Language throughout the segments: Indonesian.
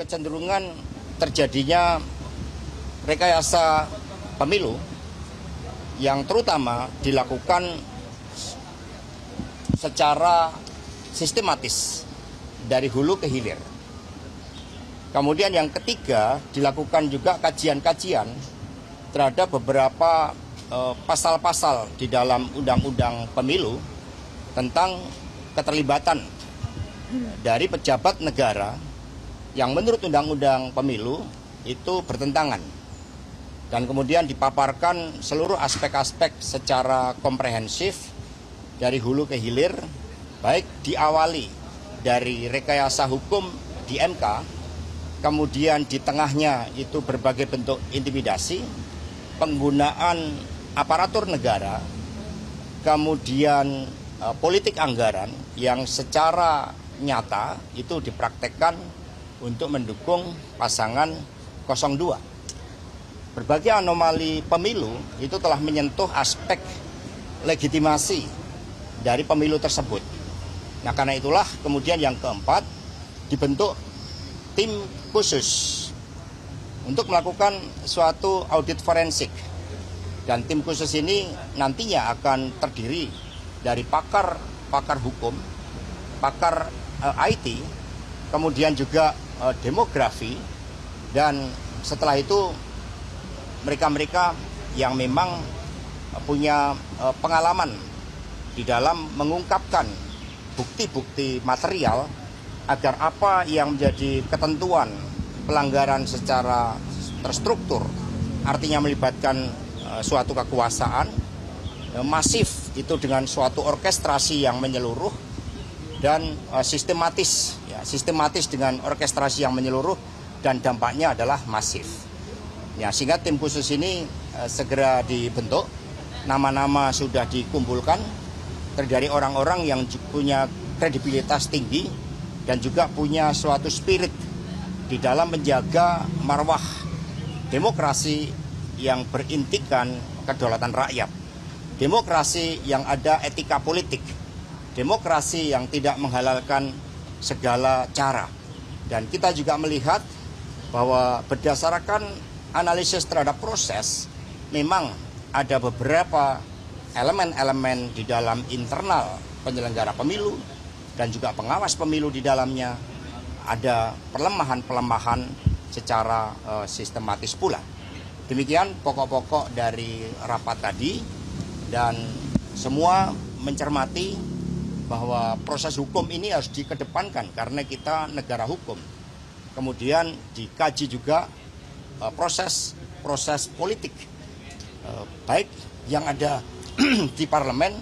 kecenderungan terjadinya rekayasa pemilu yang terutama dilakukan secara sistematis dari hulu ke hilir. Kemudian yang ketiga, dilakukan juga kajian-kajian terhadap beberapa pasal-pasal di dalam Undang-Undang Pemilu tentang keterlibatan dari pejabat negara yang menurut Undang-Undang Pemilu itu bertentangan. Dan kemudian dipaparkan seluruh aspek-aspek secara komprehensif dari hulu ke hilir, baik diawali dari rekayasa hukum di MK, kemudian di tengahnya itu berbagai bentuk intimidasi, penggunaan aparatur negara, kemudian politik anggaran yang secara nyata itu dipraktekkan untuk mendukung pasangan 02. Berbagai anomali pemilu itu telah menyentuh aspek legitimasi dari pemilu tersebut. Nah, karena itulah kemudian yang keempat dibentuk tim khusus untuk melakukan suatu audit forensik. Dan tim khusus ini nantinya akan terdiri dari pakar hukum, pakar IT, kemudian juga demografi, dan setelah itu mereka-mereka yang memang punya pengalaman di dalam mengungkapkan bukti-bukti material agar apa yang menjadi ketentuan pelanggaran secara terstruktur, artinya melibatkan suatu kekuasaan masif itu dengan suatu orkestrasi yang menyeluruh dan sistematis dengan orkestrasi yang menyeluruh dan dampaknya adalah masif. Ya, sehingga tim khusus ini segera dibentuk, nama-nama sudah dikumpulkan dari orang-orang yang punya kredibilitas tinggi dan juga punya suatu spirit di dalam menjaga marwah demokrasi yang berintikan kedaulatan rakyat, demokrasi yang ada etika politik, demokrasi yang tidak menghalalkan segala cara. Dan kita juga melihat bahwa berdasarkan analisis terhadap proses, memang ada beberapa elemen-elemen di dalam internal penyelenggara pemilu dan juga pengawas pemilu di dalamnya ada pelemahan-pelemahan secara sistematis pula. Demikian pokok-pokok dari rapat tadi, dan semua mencermati bahwa proses hukum ini harus dikedepankan karena kita negara hukum. Kemudian dikaji juga proses politik, baik yang ada di parlemen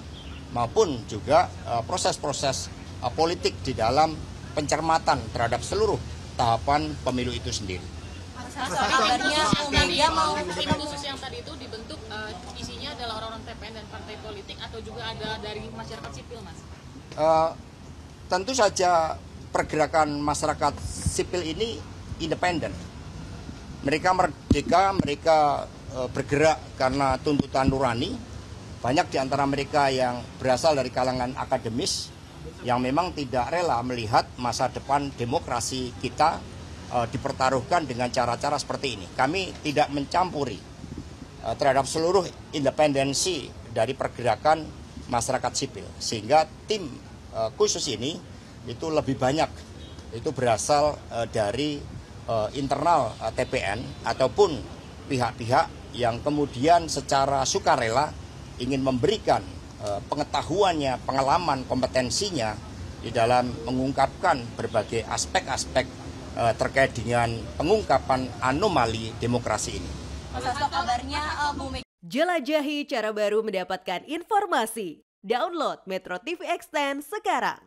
maupun juga proses-proses politik di dalam pencermatan terhadap seluruh tahapan pemilu itu sendiri. Kabarnya tim khusus yang tadi itu dibentuk isinya adalah orang-orang TPN dan partai politik atau juga ada dari masyarakat sipil, Mas? Tentu saja pergerakan masyarakat sipil ini independen. Mereka merdeka, mereka bergerak karena tuntutan nurani. Banyak di antara mereka yang berasal dari kalangan akademis yang memang tidak rela melihat masa depan demokrasi kita dipertaruhkan dengan cara-cara seperti ini. Kami tidak mencampuri terhadap seluruh independensi dari pergerakan masyarakat sipil, sehingga tim khusus ini itu lebih banyak itu berasal dari internal TPN ataupun pihak-pihak yang kemudian secara sukarela ingin memberikan pengetahuannya, pengalaman, kompetensinya di dalam mengungkapkan berbagai aspek-aspek terkait dengan pengungkapan anomali demokrasi ini. Mas Hasto, kabarnya Bu Mega. Jelajahi cara baru mendapatkan informasi. Download Metro TV Extend sekarang.